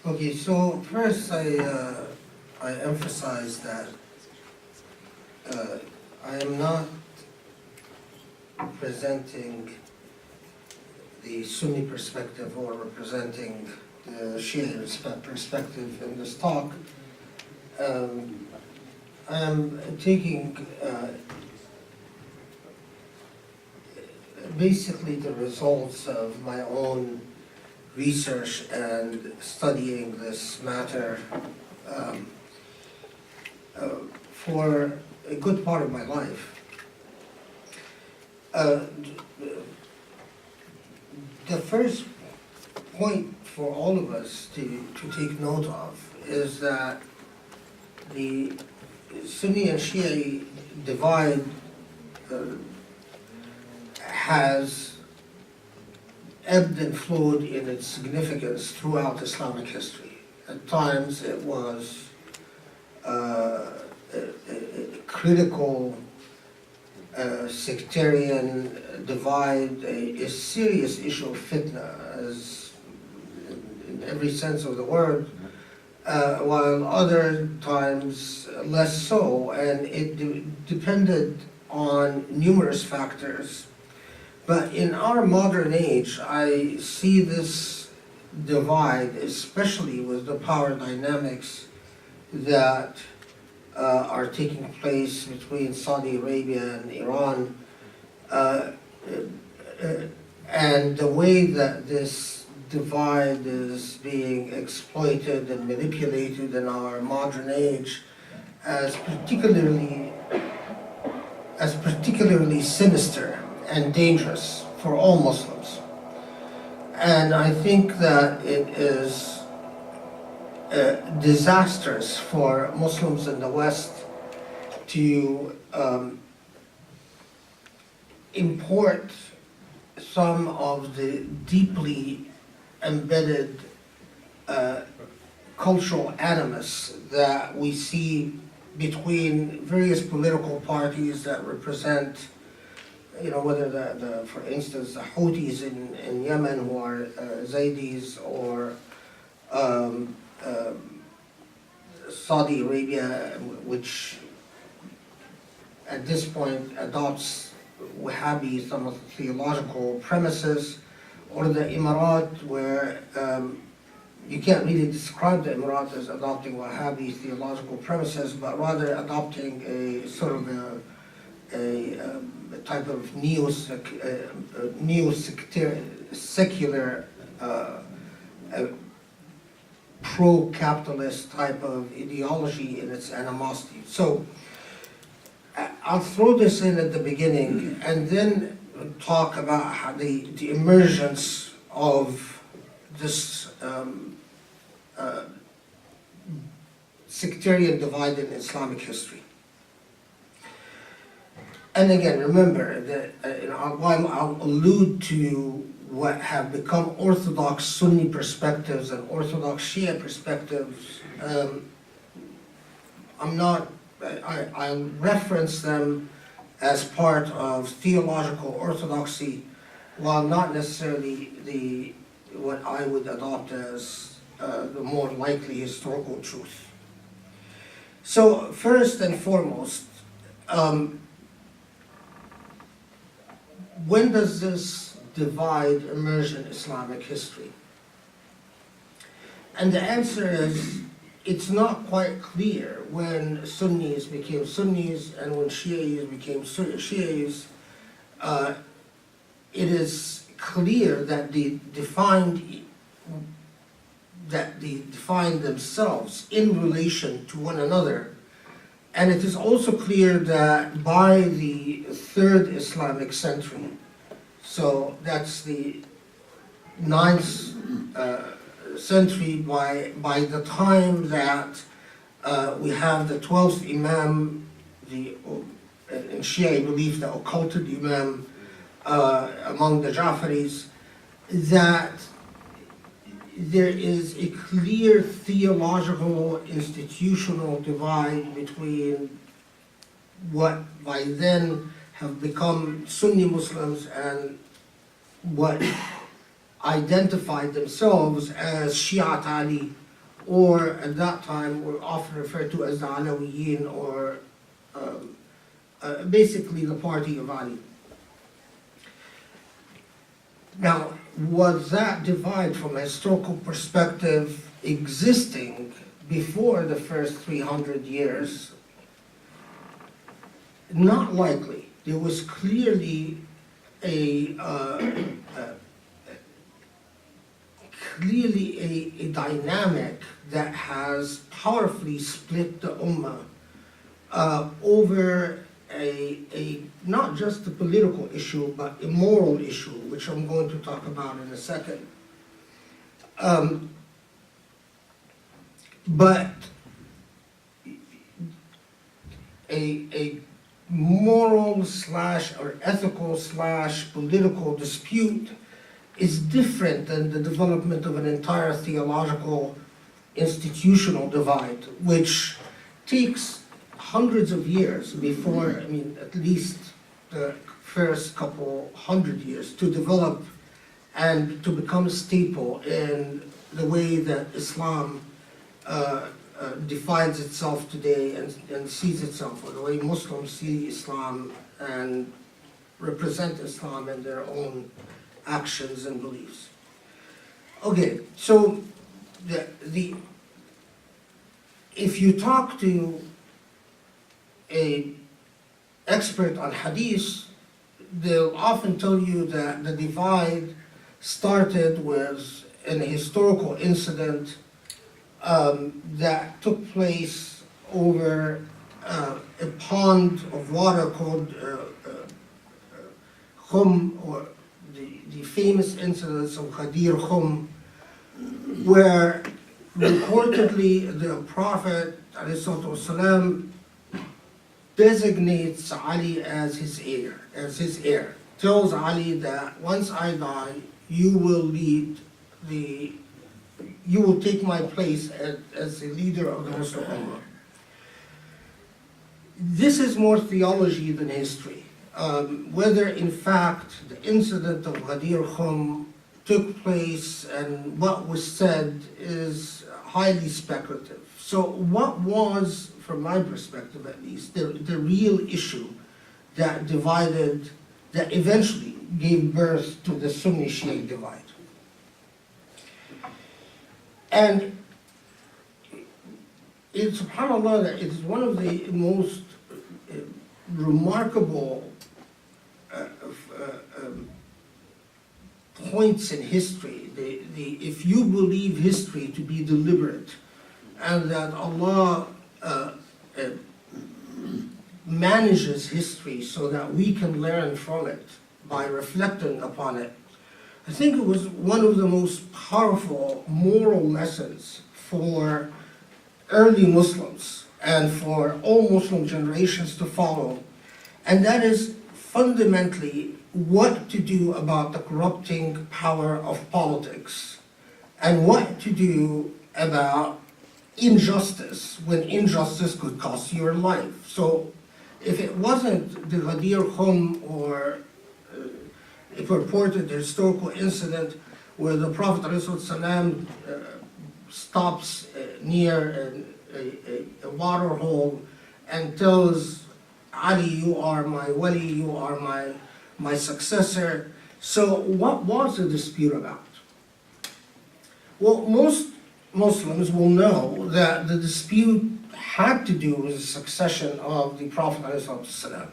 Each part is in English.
Okay, so first I emphasize that I am not presenting the Sunni perspective or representing the Shia perspective in this talk. I am taking basically the results of my own research and studying this matter for a good part of my life. The first point for all of us to take note of is that the Sunni and Shia divide has ebbed and flowed in its significance throughout Islamic history. At times it was a critical sectarian divide, a serious issue of fitna, as in every sense of the word, while other times less so, and it depended on numerous factors. But in our modern age, I see this divide, especially with the power dynamics that are taking place between Saudi Arabia and Iran, and the way that this divide is being exploited and manipulated in our modern age as particularly sinister and dangerous for all Muslims. And I think that it is disastrous for Muslims in the West to import some of the deeply embedded cultural animus that we see between various political parties that represent, whether for instance, the Houthis in Yemen, who are Zaydis, or Saudi Arabia, which at this point adopts Wahhabi, some of the theological premises, or the Emirat, where you can't really describe the Emirat as adopting Wahhabi theological premises, but rather adopting a sort of a type of secular pro-capitalist type of ideology in its animosity. So I'll throw this in at the beginning and then talk about how the emergence of this sectarian divide in Islamic history. And again, remember that while I'll allude to what have become Orthodox Sunni perspectives and Orthodox Shia perspectives, I reference them as part of theological orthodoxy, while not necessarily what I would adopt as the more likely historical truth. So first and foremost, when does this divide emerge in Islamic history? And the answer is, it's not quite clear when Sunnis became Sunnis and when Shi'is became Shi'is. It is clear that they defined themselves in relation to one another. And it is also clear that by the 3rd Islamic century, so that's the 9th century, by the time that we have the 12th Imam, in Shia belief, the occulted Imam among the Jafaris, that there is a clear theological, institutional divide between what by then have become Sunni Muslims and what identified themselves as Shi'at Ali or at that time were often referred to as the Alawiyin, or basically the party of Ali. Now, was that divide from a historical perspective existing before the first 300 years? Not likely. There was clearly a dynamic that has powerfully split the Ummah over a not just a political issue, but a moral issue, which I'm going to talk about in a second. But a moral slash or ethical slash political dispute is different than the development of an entire theological institutional divide, which takes hundreds of years before, I mean, at least the first couple hundred years to develop and to become a staple in the way that Islam defines itself today and sees itself, or the way Muslims see Islam and represent Islam in their own actions and beliefs. Okay, so if you talk to an expert on hadith, they'll often tell you that the divide started with an historical incident that took place over a pond of water called Khum, or the famous incidents of Ghadir Khum, where reportedly the Prophet ﷺ designates Ali as his heir, tells Ali that once I die, you will take my place as the leader of the Muslim Ummah. This is more theology than history. Whether in fact the incident of Ghadir Khum took place and what was said is highly speculative. So what was, from my perspective at least, the real issue that divided, that eventually gave birth to the Sunni-Shia divide? And it's, subhanAllah, that it's one of the most remarkable points in history. If you believe history to be deliberate, and that Allah manages history so that we can learn from it by reflecting upon it, I think it was one of the most powerful moral lessons for early Muslims and for all Muslim generations to follow, and that is fundamentally what to do about the corrupting power of politics, and what to do about injustice when injustice could cost you your life. So if it wasn't the Ghadir Khum or a purported historical incident where the Prophet ﷺ stops near a water hole and tells Ali, you are my wali, you are my successor. So what was the dispute about? Well, most Muslims will know that the dispute had to do with the succession of the Prophet ﷺ.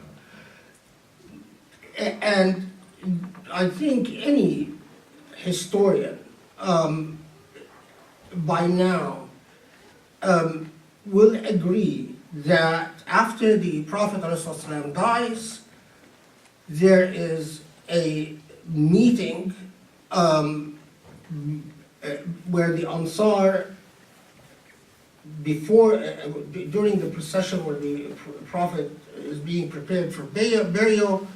And I think any historian by now will agree that after the Prophet ﷺ dies, there is a meeting where the Ansar, during the procession where the Prophet is being prepared for burial,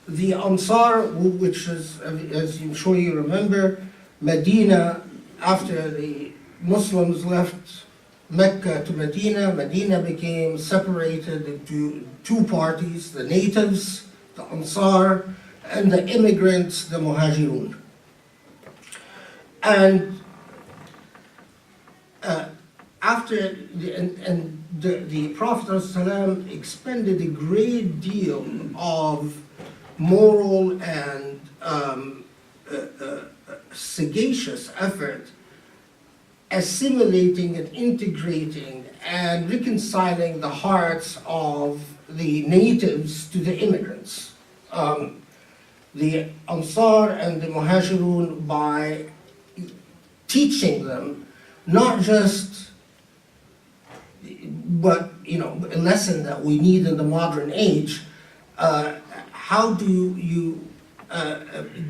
the Ansar, which is, as I'm sure you remember, Medina, after the Muslims left Mecca to Medina, Medina became separated into two parties, the natives, the Ansar, and the immigrants, the Muhajirun. And after the Prophet ﷺ expended a great deal of moral and sagacious effort assimilating and integrating and reconciling the hearts of the natives to the immigrants. The Ansar and the Muhajirun, by teaching them not just but a lesson that we need in the modern age, how do you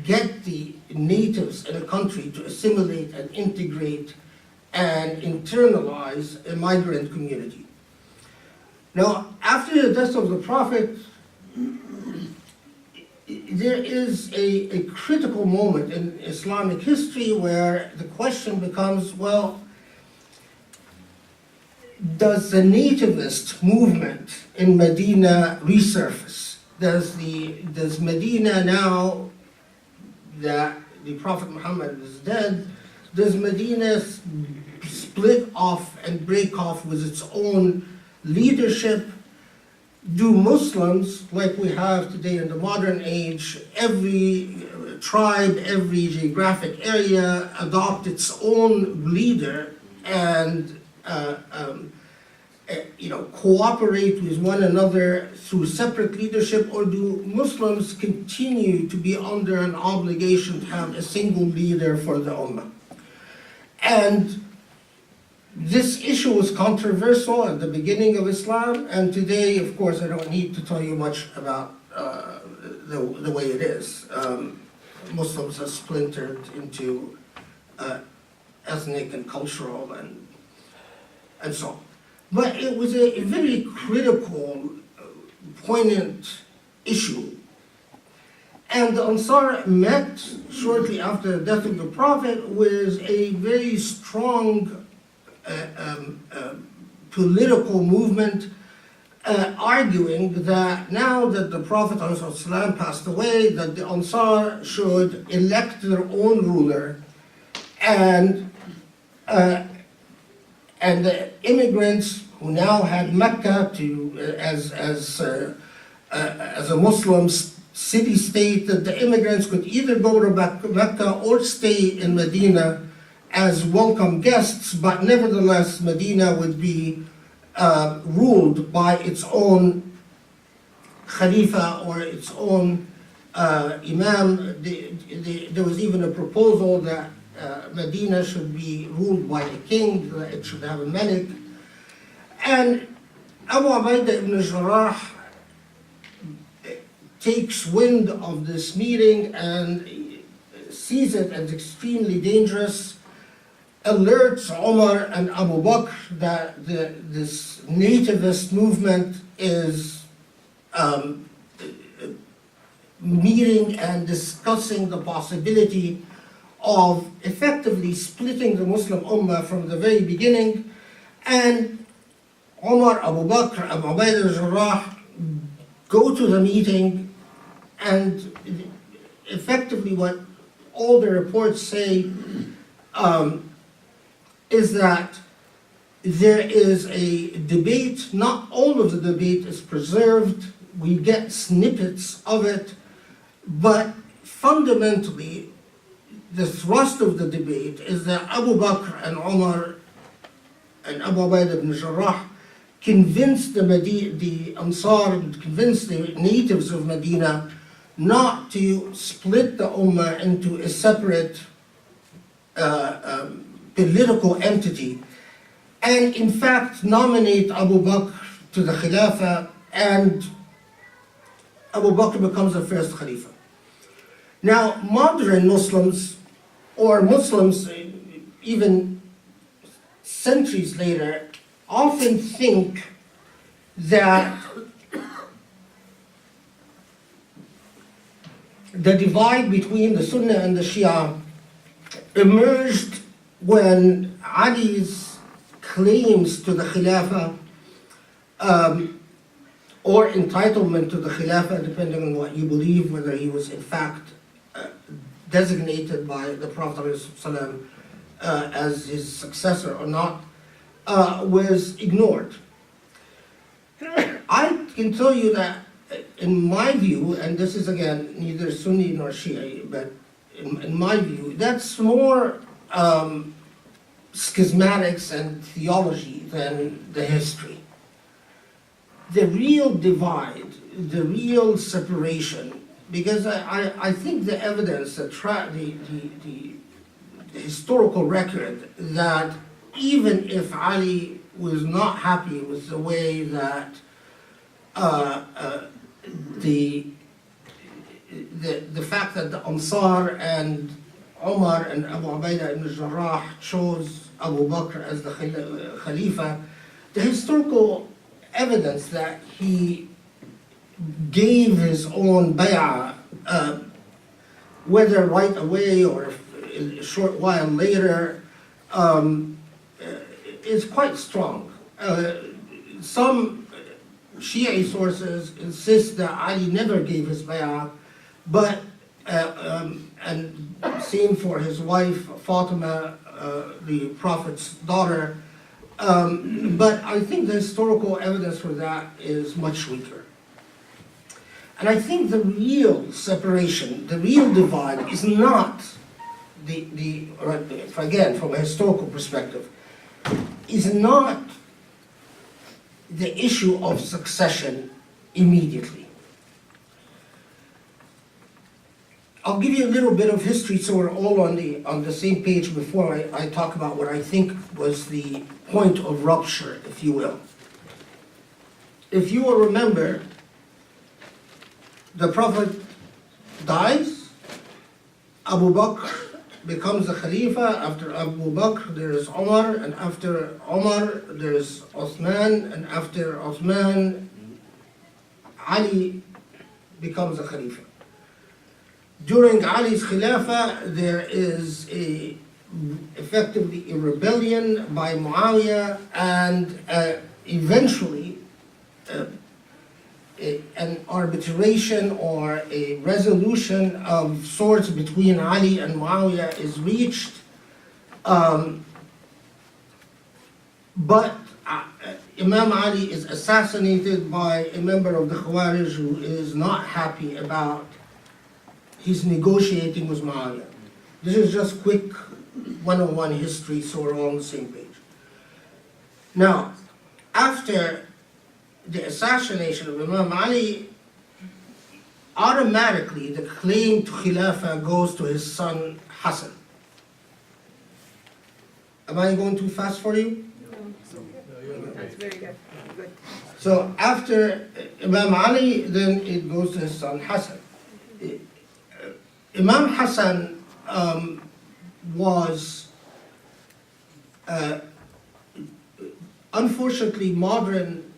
get the natives in a country to assimilate and integrate and internalize a migrant community. Now, after the death of the Prophet, there is a critical moment in Islamic history where the question becomes, well, does the nativist movement in Medina resurface? Does Medina, now that the Prophet Muhammad is dead, does Medina split off and break off with its own leadership? Do Muslims, like we have today in the modern age, every tribe, every geographic area adopt its own leader and cooperate with one another through separate leadership, or do Muslims continue to be under an obligation to have a single leader for the Ummah? And this issue was controversial at the beginning of Islam, and today, of course, I don't need to tell you much about the way it is. Muslims have splintered into ethnic and cultural and so on. But it was a very critical, poignant issue. And the Ansar met shortly after the death of the Prophet with a very strong political movement arguing that now that the Prophet ﷺ passed away, that the Ansar should elect their own ruler, and the immigrants who now had Mecca as a Muslim city-state, that the immigrants could either go to Mecca or stay in Medina as welcome guests, but nevertheless Medina would be ruled by its own Khalifa or its own Imam. There was even a proposal that Medina should be ruled by a king, that it should have a Malik. And Abu Ubaidah ibn Jarrah takes wind of this meeting and sees it as extremely dangerous, alerts Umar and Abu Bakr that this nativist movement is meeting and discussing the possibility of effectively splitting the Muslim Ummah from the very beginning. And Umar, Abu Bakr, Abu Ubaidah al-Jarrah go to the meeting, and effectively what all the reports say is that there is a debate. Not all of the debate is preserved. We get snippets of it, but fundamentally the thrust of the debate is that Abu Bakr and Umar and Abu Ubaidah ibn Jarrah convinced the Ansar, convinced the natives of Medina not to split the Ummah into a separate political entity, and in fact nominate Abu Bakr to the Khilafah, and Abu Bakr becomes the first Khalifa. Now, modern Muslims, or Muslims even centuries later, often think that the divide between the Sunni and the Shi'a emerged when Ali's claims to the Khilafah or entitlement to the Khilafah, depending on what you believe, whether he was in fact designated by the Prophet ﷺ as his successor or not, was ignored. I can tell you that, in my view, and this is again neither Sunni nor Shia, but in my view, that's more schismatics and theology than the history. The real divide, the real separation, because I think the evidence, the historical record, that even if Ali was not happy with the way that the fact that the Ansar and Umar and Abu Ubaidah ibn Jarrah chose Abu Bakr as the Khalifa, the historical evidence that he gave his own bay'ah, whether right away or a short while later, is quite strong. Some Shia sources insist that Ali never gave his bay'ah, but and same for his wife Fatima, the Prophet's daughter. But I think the historical evidence for that is much weaker. And I think the real separation, the real divide, is not again, from a historical perspective, is not the issue of succession immediately. I'll give you a little bit of history so we're all on the same page before I talk about what I think was the point of rupture, if you will. If you will remember, the Prophet dies, Abu Bakr becomes the Khalifa. After Abu Bakr there is Umar, and after Umar there is Uthman, and after Uthman Ali becomes the Khalifa. During Ali's Khilafah, there is effectively a rebellion by Muawiyah, and eventually an arbitration or a resolution of sorts between Ali and Muawiyah is reached. But Imam Ali is assassinated by a member of the Khawarij who is not happy about his negotiating with Muawiyah. This is just quick 101 history, so we're all on the same page. Now, after the assassination of Imam Ali, automatically the claim to Khilafah goes to his son Hassan. Am I going too fast for you? No, that's very good. Good. So after Imam Ali, then it goes to his son Hassan. Imam Hassan was unfortunately modern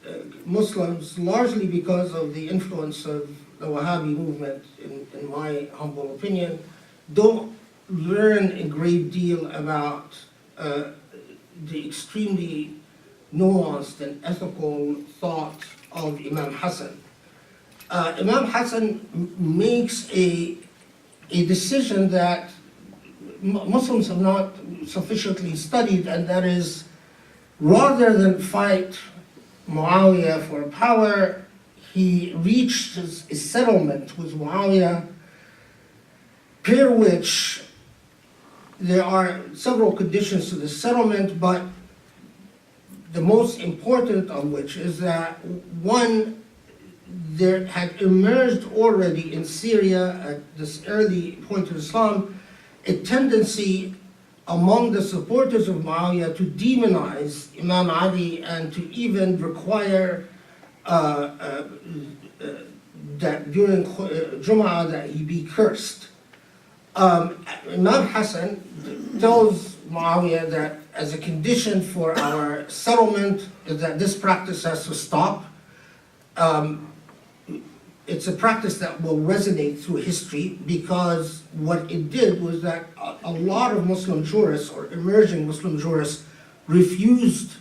Muslims, largely because of the influence of the Wahhabi movement, in my humble opinion, don't learn a great deal about the extremely nuanced and ethical thought of Imam Hassan. Imam Hassan makes a decision that Muslims have not sufficiently studied, and that is, rather than fight Muawiyah for power, he reached a settlement with Muawiyah, per which there are several conditions to the settlement, but the most important of which is that, one, there had emerged already in Syria at this early point of Islam a tendency among the supporters of Muawiyah to demonize Imam Ali and to even require that during Jum'ah that he be cursed. Imam Hassan tells Muawiyah that as a condition for our settlement that this practice has to stop. It's a practice that will resonate through history, because what it did was that a lot of Muslim jurists, or emerging Muslim jurists, refused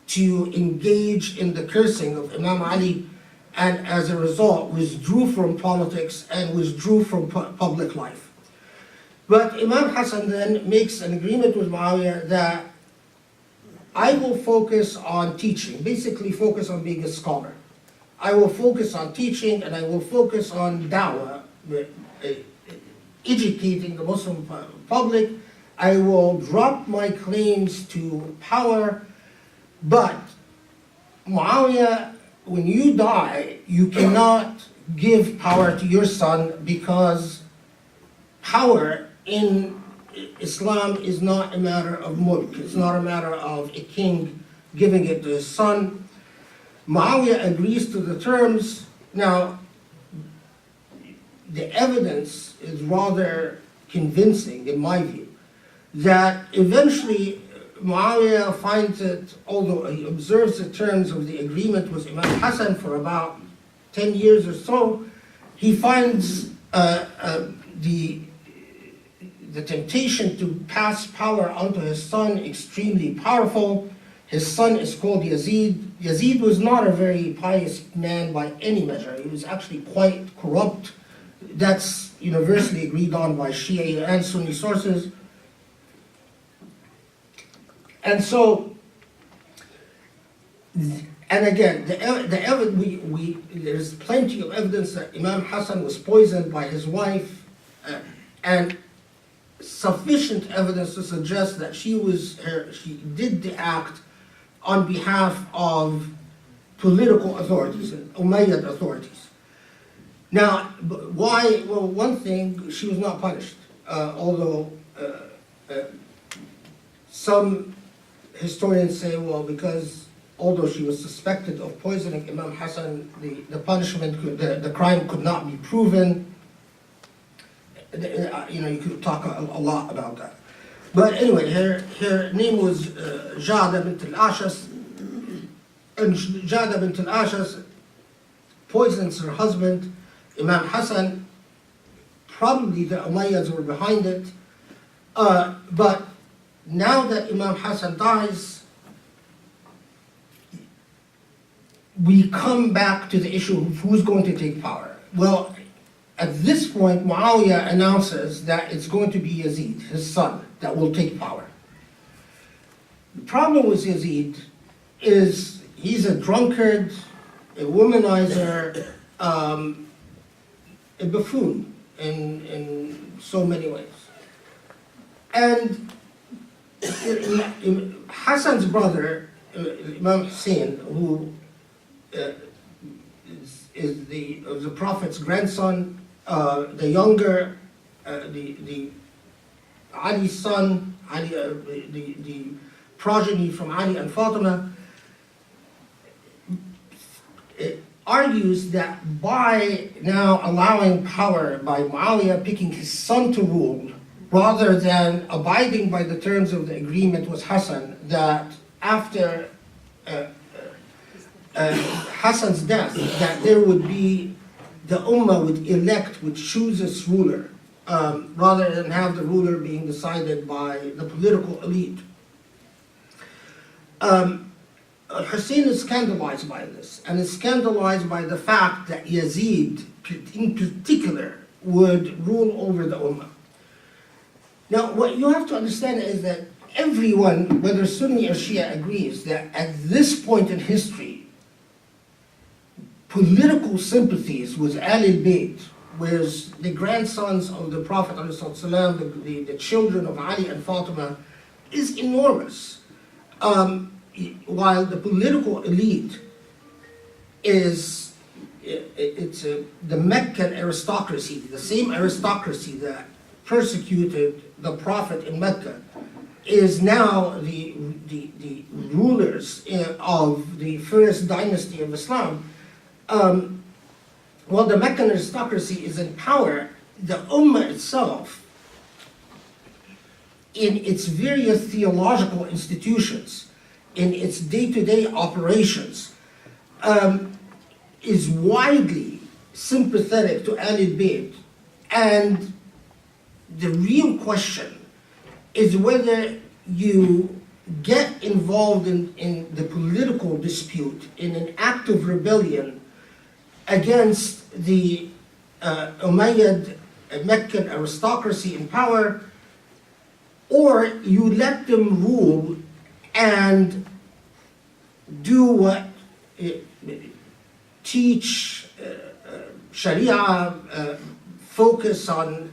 to engage in the cursing of Imam Ali, and as a result withdrew from politics and withdrew from public life. But Imam Hassan then makes an agreement with Muawiyah that I will focus on teaching, basically focus on being a scholar. I will focus on teaching, and I will focus on dawah, educating the Muslim public. I will drop my claims to power, but Muawiyah, when you die, you cannot give power to your son, because power in Islam is not a matter of mulk. It's not a matter of a king giving it to his son. Muawiyah agrees to the terms. Now, the evidence is rather convincing, in my view, that eventually Muawiyah finds it, although he observes the terms of the agreement with Imam Hassan for about 10 years or so, he finds the temptation to pass power onto his son extremely powerful. His son is called Yazid. Yazid was not a very pious man by any measure. He was actually quite corrupt. That's universally agreed on by Shi'a and Sunni sources. And so, and again, there's plenty of evidence that Imam Hassan was poisoned by his wife, and sufficient evidence to suggest that she did the act on behalf of political authorities, Umayyad authorities. Now, why? Well, one thing, she was not punished, although some historians say, well, because although she was suspected of poisoning Imam Hassan, the punishment, the crime could not be proven. You could talk a lot about that. But anyway, her name was Jada bint al-Ashas, and Jada bint al-Ashas poisons her husband, Imam Hassan. Probably the Umayyads were behind it, but now that Imam Hassan dies, we come back to the issue of who's going to take power. Well, at this point, Muawiyah announces that it's going to be Yazid, his son, that will take power. The problem with Yazid is he's a drunkard, a womanizer, a buffoon in so many ways. And Hassan's brother, Imam Hussein, who is the Prophet's grandson, the younger, the Ali's son, Ali, the progeny from Ali and Fatima, argues that by now allowing power, by Muawiyah picking his son to rule, rather than abiding by the terms of the agreement with Hassan, that after Hassan's death, that there would be, the Ummah would choose its ruler, rather than have the ruler being decided by the political elite. Hussein is scandalized by this, and is scandalized by the fact that Yazid, in particular, would rule over the Ummah. Now, what you have to understand is that everyone, whether Sunni or Shia, agrees that at this point in history, political sympathies with Ahlul Bayt, with the grandsons of the Prophet ﷺ, the children of Ali and Fatima, is enormous. While the political elite is, the Meccan aristocracy, the same aristocracy that persecuted the Prophet in Mecca, is now the rulers of the first dynasty of Islam. While the Meccan aristocracy is in power, the Ummah itself, in its various theological institutions, in its day-to-day operations, is widely sympathetic to Ahlul Bayt. And the real question is whether you get involved in the political dispute, in an act of rebellion against the Umayyad Meccan aristocracy in power, or you let them rule and do what teach Sharia, focus on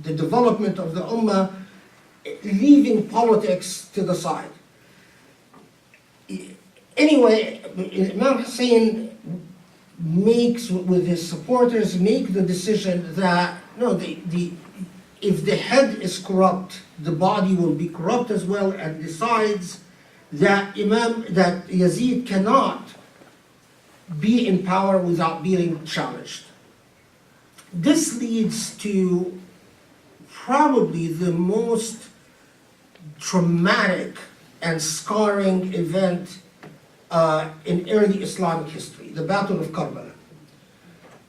the development of the Ummah, leaving politics to the side. Anyway, Imam Hussein makes, with his supporters, make the decision that, no, if the head is corrupt, the body will be corrupt as well, and decides that Yazid cannot be in power without being challenged. This leads to probably the most traumatic and scarring event in early Islamic history, the Battle of Karbala.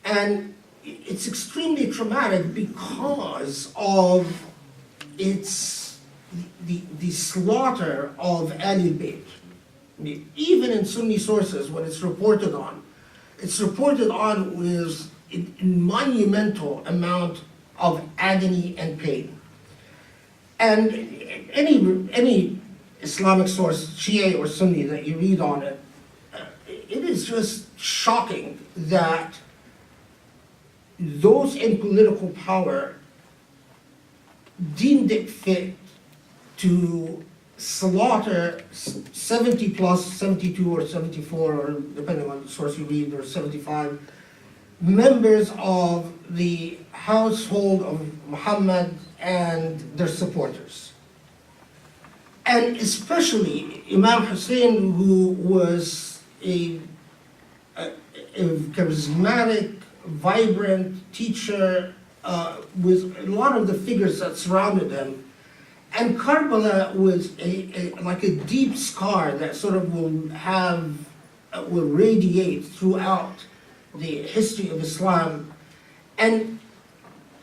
And it's extremely traumatic because of the slaughter of Ahlul Bayt. I mean, even in Sunni sources, when it's reported on with a monumental amount of agony and pain. And any Islamic source, Shi'a or Sunni, that you read on it, it is just shocking that those in political power deemed it fit to slaughter 70 plus, 72 or 74, or depending on the source you read, or 75, members of the household of Muhammad and their supporters. And especially Imam Hussein, who was a charismatic, vibrant teacher with a lot of the figures that surrounded him. And Karbala was like a deep scar that sort of will radiate throughout the history of Islam. And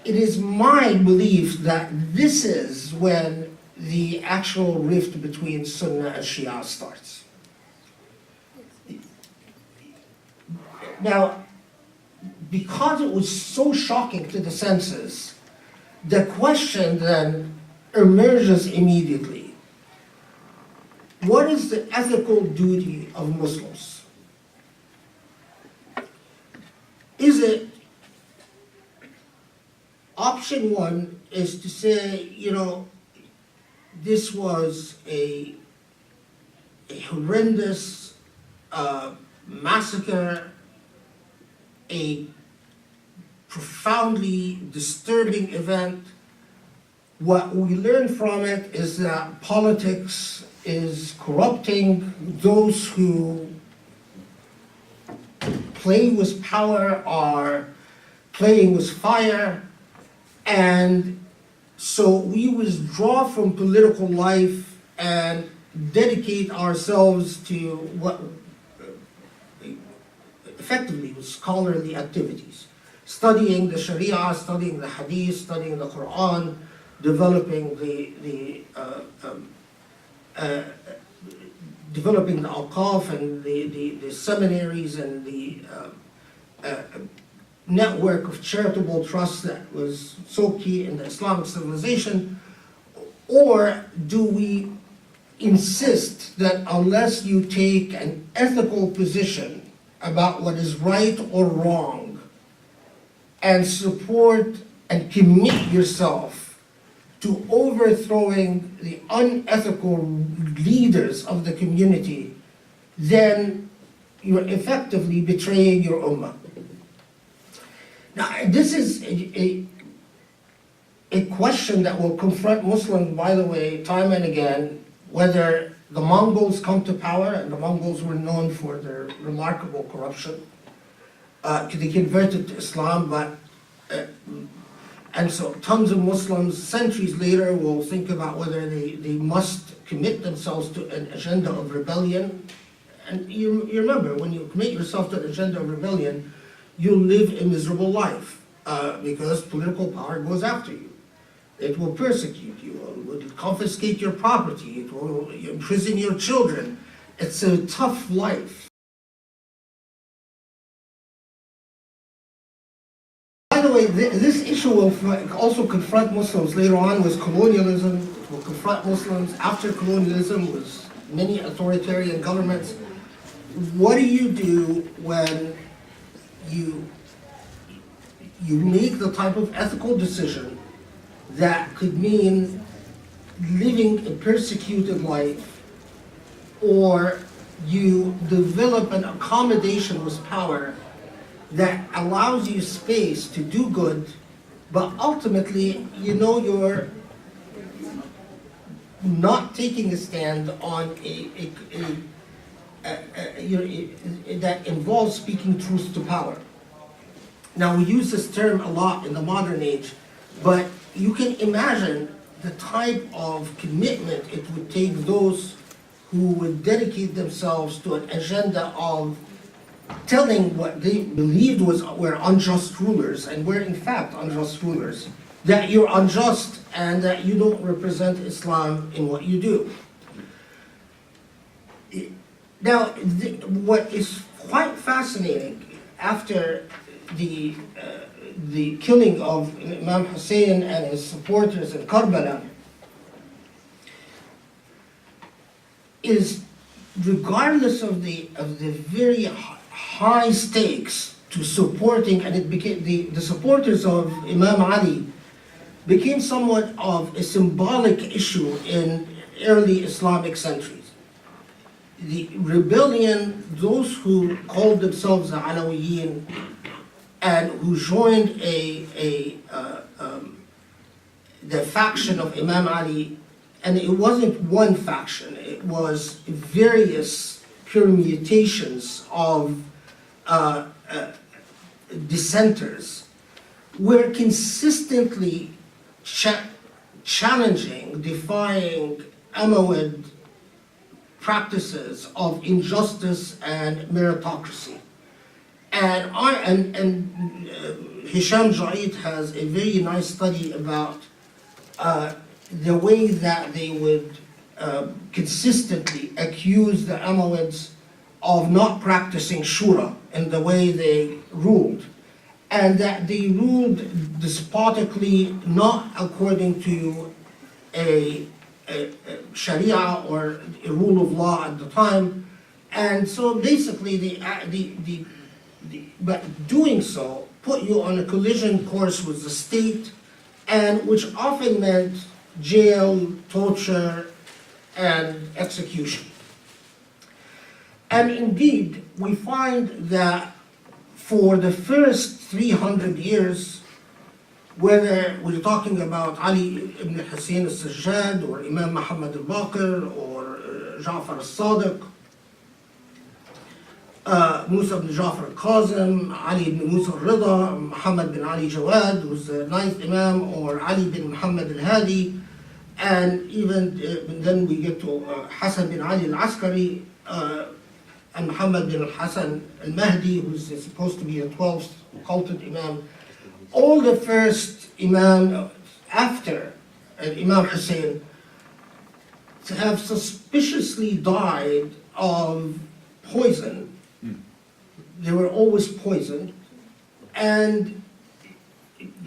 it is my belief that this is when the actual rift between Sunnah and Shia starts. Now, because it was so shocking to the senses, the question then emerges immediately. What is the ethical duty of Muslims? Is it, option one is to say, this was a horrendous massacre, a profoundly disturbing event. What we learn from it is that politics is corrupting. Those who play with power are playing with fire, and so we withdraw from political life and dedicate ourselves to what effectively was scholarly activities, studying the Sharia, studying the Hadith, studying the Quran, developing the Awqaf and the seminaries and the network of charitable trusts that was so key in the Islamic civilization? Or do we insist that unless you take an ethical position about what is right or wrong and support and commit yourself to overthrowing the unethical leaders of the community, then you're effectively betraying your ummah. Now, this is a question that will confront Muslims, by the way, time and again, whether the Mongols come to power, and the Mongols were known for their remarkable corruption. They converted to Islam, and so tons of Muslims centuries later will think about whether they must commit themselves to an agenda of rebellion. And you remember, when you commit yourself to an agenda of rebellion, you'll live a miserable life because political power goes after you. It will persecute you, it will confiscate your property, it will imprison your children. It's a tough life. By the way, this issue will also confront Muslims later on with colonialism. It will confront Muslims after colonialism was many authoritarian governments. What do you do when you make the type of ethical decision that could mean living a persecuted life, or you develop an accommodation with power that allows you space to do good, but ultimately, you know, you're not taking a stand on that involves speaking truth to power. Now, we use this term a lot in the modern age, but you can imagine the type of commitment it would take those who would dedicate themselves to an agenda of telling what they believed were unjust rulers, and were in fact unjust rulers, that you're unjust and that you don't represent Islam in what you do. Now, what is quite fascinating after the killing of Imam Hussein and his supporters in Karbala is, regardless of the very high stakes to supporting, and it became the supporters of Imam Ali became somewhat of a symbolic issue in early Islamic centuries. The rebellion, those who called themselves the Alawiyin and who joined the faction of Imam Ali, and it wasn't one faction, it was various permutations of dissenters, were consistently challenging, defying Umayyad practices of injustice and meritocracy. And Hisham Jaid has a very nice study about the way that they would consistently accuse the Umayyads of not practicing shura in the way they ruled, and that they ruled despotically, not according to a Sharia or a rule of law at the time. And so basically but doing so put you on a collision course with the state, and which often meant jail, torture, and execution. And indeed, we find that for the first 300 years, whether we're talking about Ali ibn Hussein al-Sajjad, or Imam Muhammad al-Baqir, or Ja'far al-Sadiq, Musa ibn Ja'far al-Qazim, Ali ibn Musa al-Rida, Muhammad bin Ali Jawad, who's the ninth Imam, or Ali bin Muhammad al-Hadi, and even then we get to Hassan bin Ali al-Askari, and Muhammad bin Hassan al-Mahdi, who's supposed to be the 12th culted Imam. All the first Imam after Imam Hussein have suspiciously died of poison. They were always poisoned, and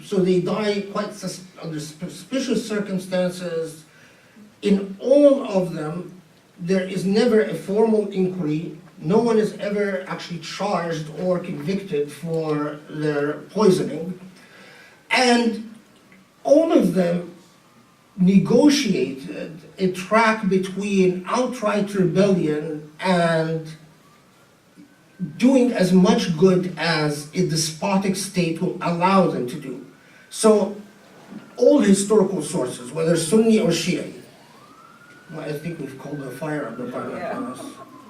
so they die quite under suspicious circumstances. In all of them, there is never a formal inquiry. No one is ever actually charged or convicted for their poisoning. And all of them negotiated a track between outright rebellion and doing as much good as a despotic state will allow them to do. So all historical sources, whether Sunni or Shi'a, well, I think we've called the fire up department on us.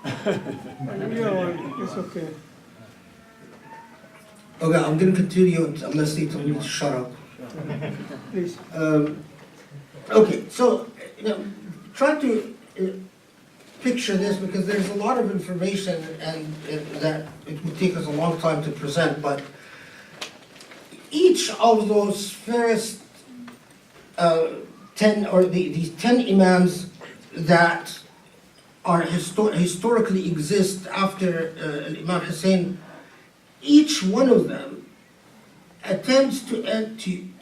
Yeah, it's okay. Okay, I'm going to continue unless they tell me to shut up. Please. Okay, so try to picture this, because there's a lot of information and that it would take us a long time to present, but each of those first 10 or these 10 imams that are historically exist after Imam Hussein, each one of them attempts to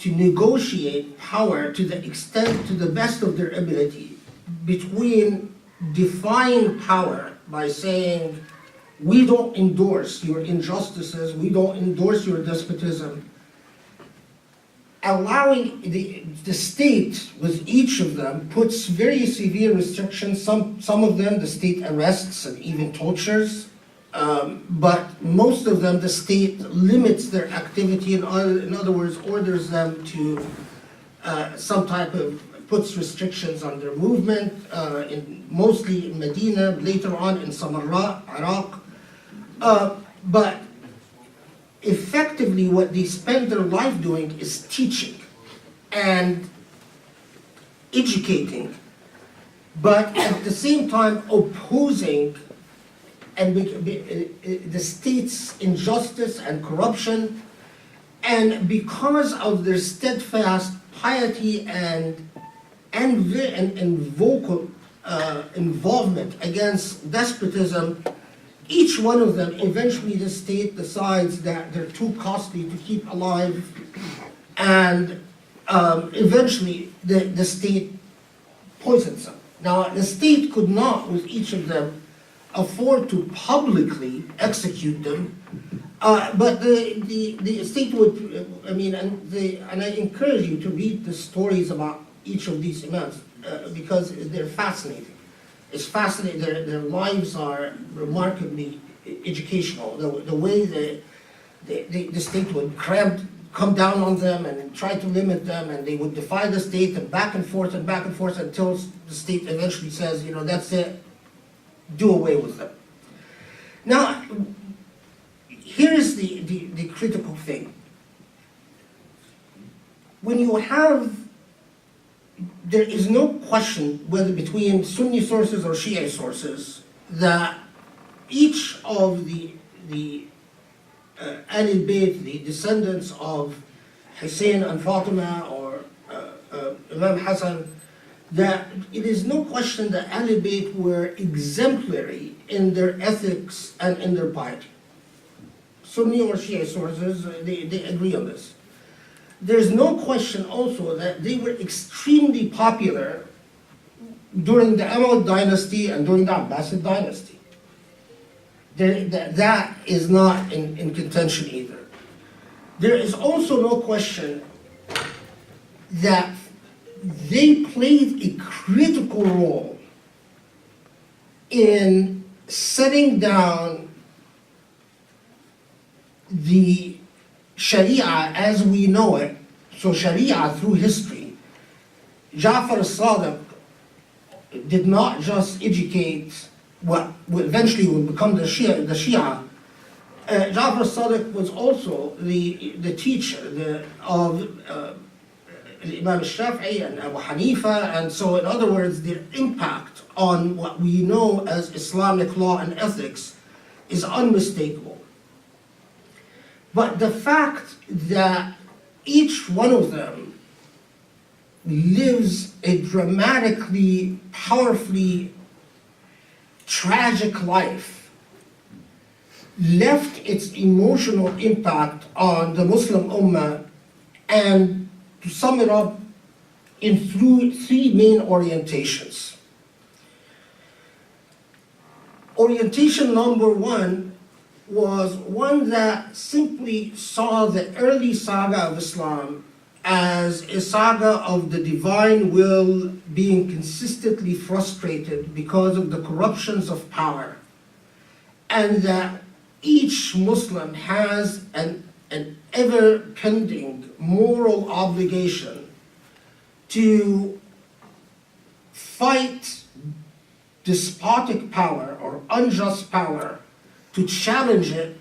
negotiate power to the extent, to the best of their ability, between defying power by saying, we don't endorse your injustices, we don't endorse your despotism, allowing the state with each of them puts very severe restrictions. Some of them the state arrests and even tortures, but most of them the state limits their activity, in other words, orders them to some type of, puts restrictions on their movement, mostly in Medina, later on in Samarra, Iraq. But effectively what they spend their life doing is teaching and educating, but at the same time opposing and the state's injustice and corruption. And because of their steadfast piety and vocal involvement against despotism, each one of them, eventually the state decides that they're too costly to keep alive, and eventually the state poisons them. Now, the state could not, with each of them, afford to publicly execute them, but the state would, and I encourage you to read the stories about each of these imams, because they're fascinating. It's fascinating, their lives are remarkably educational. The way the state would come down on them and try to limit them, and they would defy the state and back and forth until the state eventually says, that's it, do away with them. Now, here's the critical thing. When you have, there is no question whether between Sunni sources or Shia sources that each of the Ahlul Bayt, the descendants of Hussein and Fatima or Imam Hassan, that it is no question that Ahlul Bayt were exemplary in their ethics and in their piety. Sunni or Shia sources, they agree on this. There's no question also that they were extremely popular during the Umayyad dynasty and during the Abbasid dynasty. That is not in contention either. There is also no question that they played a critical role in setting down the Sharia as we know it. So Sharia through history. Ja'far al-Sadiq did not just educate what eventually would become the Shia. Ja'far al-Sadiq was also the teacher of Imam al-Shafi'i and Abu Hanifa, and so in other words, their impact on what we know as Islamic law and ethics is unmistakable. But the fact that each one of them lives a dramatically, powerfully tragic life left its emotional impact on the Muslim Ummah, and to sum it up in three main orientations. Orientation number one was one that simply saw the early saga of Islam as a saga of the divine will being consistently frustrated because of the corruptions of power, and that each Muslim has an ever-pending moral obligation to fight despotic power or unjust power, to challenge it,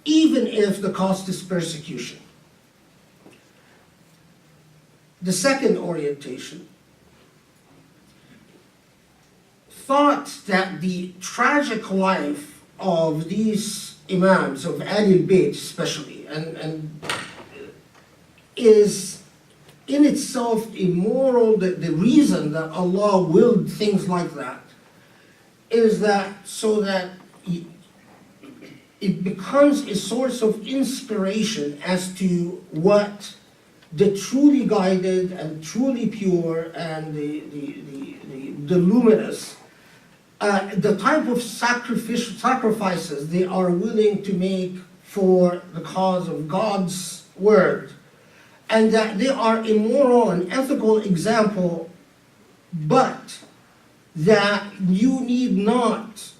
even if the cost is persecution. The second orientation thought that the tragic life of these imams, of Ahlul Bayt especially, and is in itself immoral. The reason that Allah willed things like that is that so that it becomes a source of inspiration as to what the truly guided and truly pure and the luminous the type of sacrifices they are willing to make for the cause of God's word, and that they are a moral and ethical example, but that you need not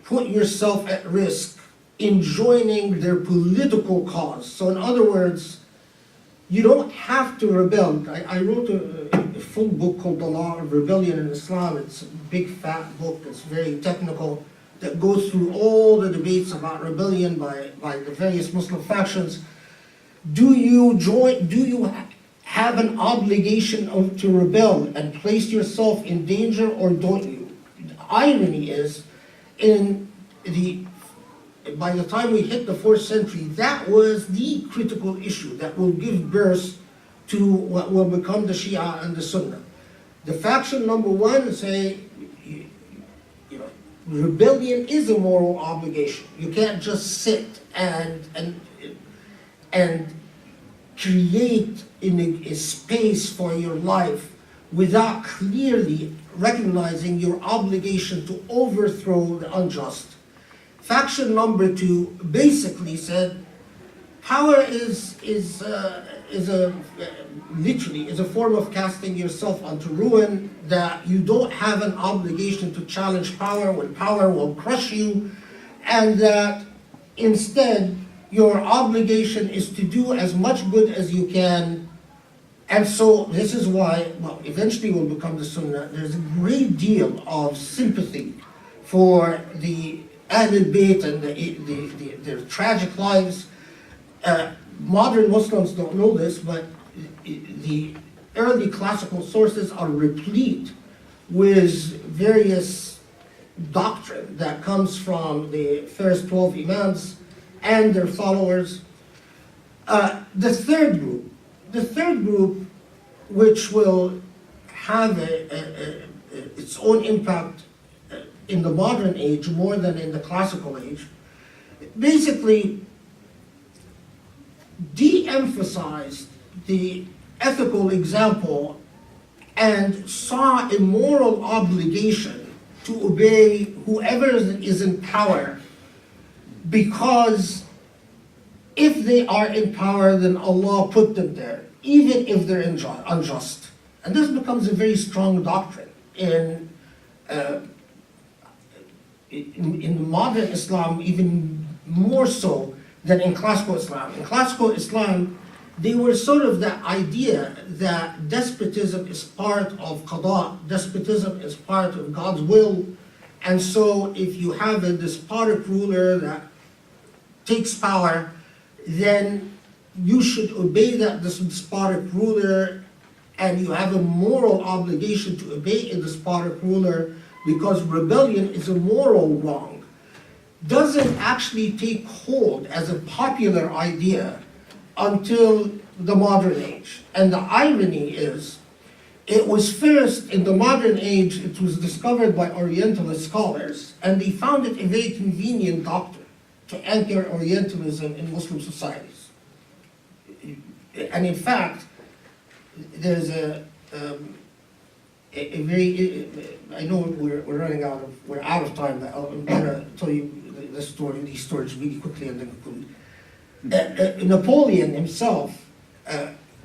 put yourself at risk in joining their political cause. So in other words, you don't have to rebel. I wrote a full book called The Law of Rebellion in Islam. It's a big fat book, it's very technical, that goes through all the debates about rebellion by the various Muslim factions. Do you have an obligation to rebel and place yourself in danger, or don't you? The irony is, by the time we hit the 4th century, that was the critical issue that will give birth to what will become the Shi'a and the Sunni. The faction number one say, rebellion is a moral obligation. You can't just sit and create a space for your life without clearly recognizing your obligation to overthrow the unjust. Faction number two basically said, power is literally a form of casting yourself onto ruin, that you don't have an obligation to challenge power when power will crush you, and that instead your obligation is to do as much good as you can. And so this is why, well, eventually will become the Sunnah. There's a great deal of sympathy for the Ahlul Bayt and their tragic lives. Modern Muslims don't know this, but the early classical sources are replete with various doctrine that comes from the first 12 Imams and their followers. The third group, which will have its own impact in the modern age more than in the classical age, basically de-emphasized the ethical example and saw a moral obligation to obey whoever is in power, because if they are in power, then Allah put them there, even if they're unjust. And this becomes a very strong doctrine in modern Islam, even more so than in classical Islam. In classical Islam, they were sort of the idea that despotism is part of qada, despotism is part of God's will, and so if you have a despotic ruler that takes power, then you should obey that despotic ruler, and you have a moral obligation to obey a despotic ruler, because rebellion is a moral wrong. Doesn't actually take hold as a popular idea until the modern age. And the irony is, it was first in the modern age, it was discovered by Orientalist scholars, and they found it a very convenient doctrine to anchor Orientalism in Muslim societies. And in fact, there's a very, I know we're out of time, but I'm gonna tell you these stories really quickly and then conclude. Napoleon himself,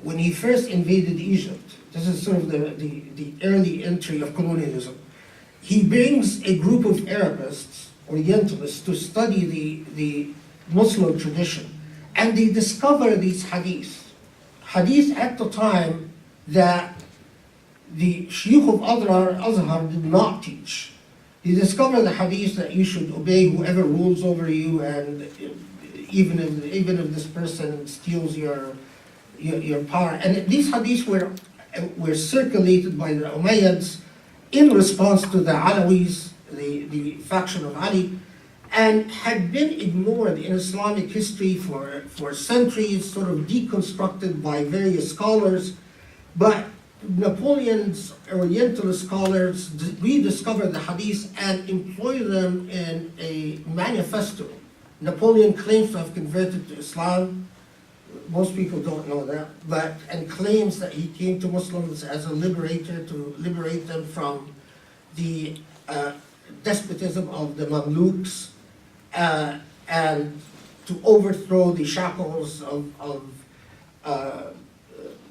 when he first invaded Egypt, this is sort of the early entry of colonialism, he brings a group of Arabists, Orientalists, to study the Muslim tradition, and they discover these hadiths at the time that the Shuyukh of Azhar did not teach. They discover the hadith that you should obey whoever rules over you, and even if this person steals your power. And these hadiths were circulated by the Umayyads in response to the Alawis, the faction of Ali, and had been ignored in Islamic history for centuries, sort of deconstructed by various scholars. But Napoleon's Orientalist scholars rediscovered the hadiths and employed them in a manifesto. Napoleon claims to have converted to Islam. Most people don't know that, and claims that he came to Muslims as a liberator to liberate them from the despotism of the Mamluks, and to overthrow the shackles of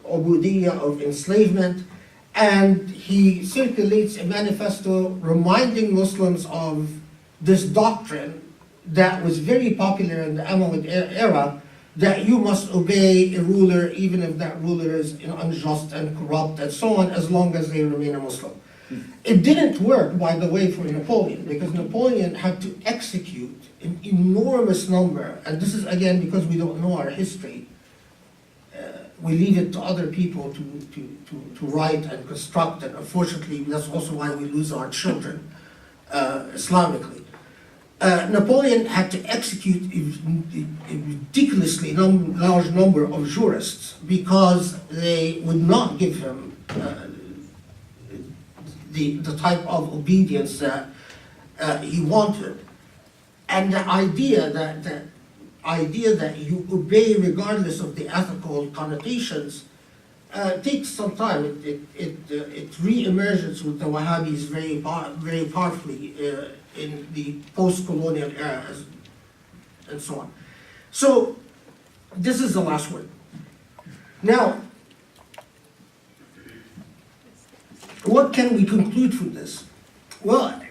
ubudiyya, of enslavement. And he circulates a manifesto reminding Muslims of this doctrine that was very popular in the Umayyad era, that you must obey a ruler even if that ruler is unjust and corrupt and so on, as long as they remain a Muslim. It didn't work, by the way, for Napoleon, because Napoleon had to execute an enormous number, and this is again because we don't know our history. We leave it to other people to write and construct, and unfortunately that's also why we lose our children Islamically. Napoleon had to execute a ridiculously large number of jurists because they would not give him the type of obedience that he wanted. And the idea that you obey regardless of the ethical connotations takes some time. It re-emerges with the Wahhabis very powerfully in the post-colonial era and so on. So this is the last word. Now, what can we conclude from this? Well,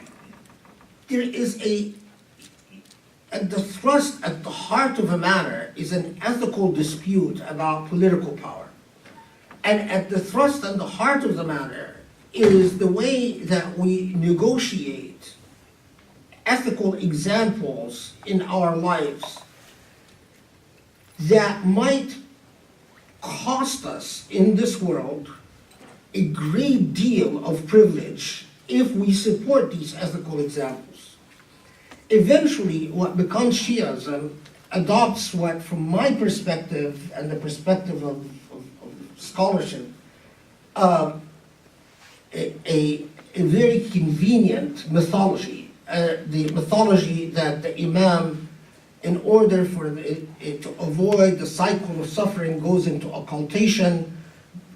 there is at the heart of a matter is an ethical dispute about political power. And at the thrust and the heart of the matter is the way that we negotiate ethical examples in our lives that might cost us in this world a great deal of privilege if we support these ethical examples. Eventually, what becomes Shi'ism adopts what, from my perspective and the perspective of scholarship, a very convenient mythology. The mythology that the Imam, in order for it to avoid the cycle of suffering, goes into occultation,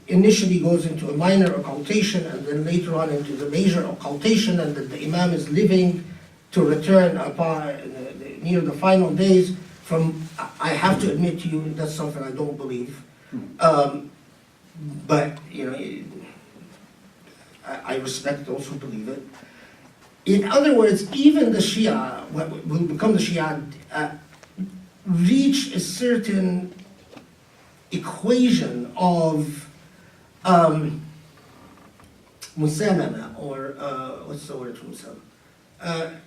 initially goes into a minor occultation, and then later on into the major occultation, and that the Imam is living to return upon near the final days. I have to admit to you, that's something I don't believe. But, I respect those who believe it. In other words, even the Shia, what will become the Shia, reach a certain equation of musalama, or what's the word for musalama?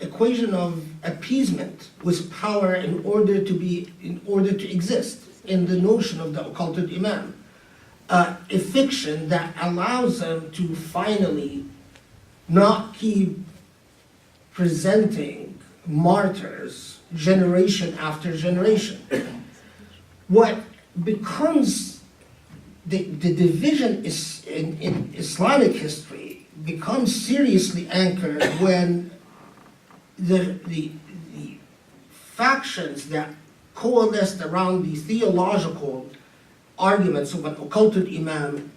Equation of appeasement with power in order to exist, in the notion of the occulted Imam. A fiction that allows them to finally not keep presenting martyrs generation after generation. What becomes the division is in Islamic history becomes seriously anchored when the factions that coalesced around the theological arguments of an occulted Imam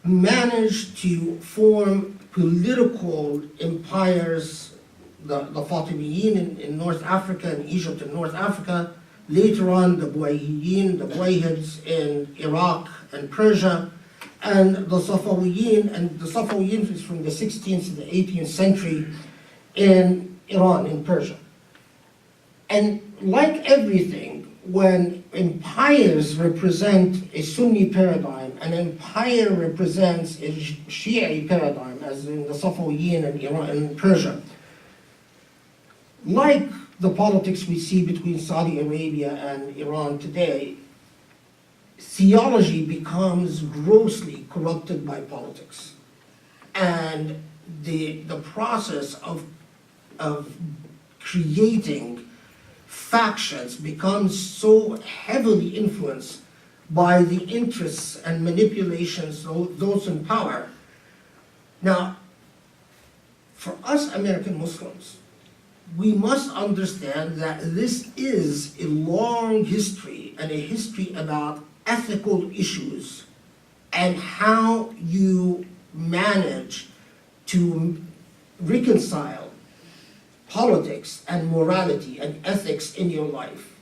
managed to form political empires, the Fatimiyin in North Africa, in Egypt and North Africa, later on the Buwayhiyin, the Buwayhids in Iraq and Persia, and the Safawiyin is from the 16th to the 18th century in Iran, in Persia. And like everything, when empires represent a Sunni paradigm, an empire represents a Shi'i paradigm, as in the Safawiyin in Iran and Persia. Like the politics we see between Saudi Arabia and Iran today, theology becomes grossly corrupted by politics. And the process of creating factions becomes so heavily influenced by the interests and manipulations of those in power. Now, for us American Muslims, we must understand that this is a long history, and a history about ethical issues and how you manage to reconcile politics and morality and ethics in your life,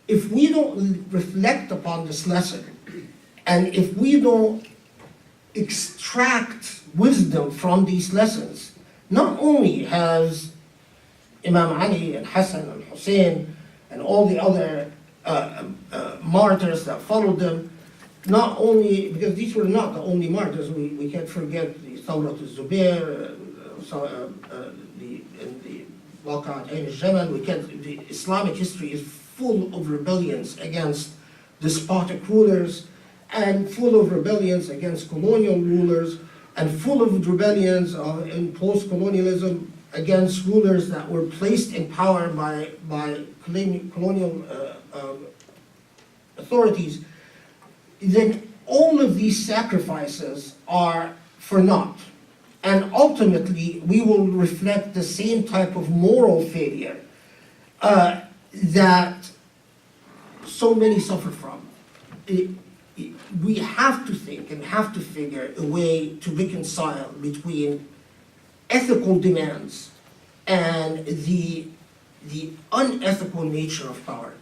if we don't reflect upon this lesson, and if we don't extract wisdom from these lessons, not only has Imam Ali and Hassan and Hussein and all the other martyrs that followed them, not only, because these were not the only martyrs, we can't forget the Thawrat al-Zubair, the Waqa'at Ain al-Jamal, the Islamic history is full of rebellions against despotic rulers, and full of rebellions against colonial rulers, and full of rebellions in post-colonialism against rulers that were placed in power by colonial authorities, then all of these sacrifices are for naught. And ultimately, we will reflect the same type of moral failure that so many suffer from. We have to think and have to figure a way to reconcile between ethical demands and the unethical nature of power.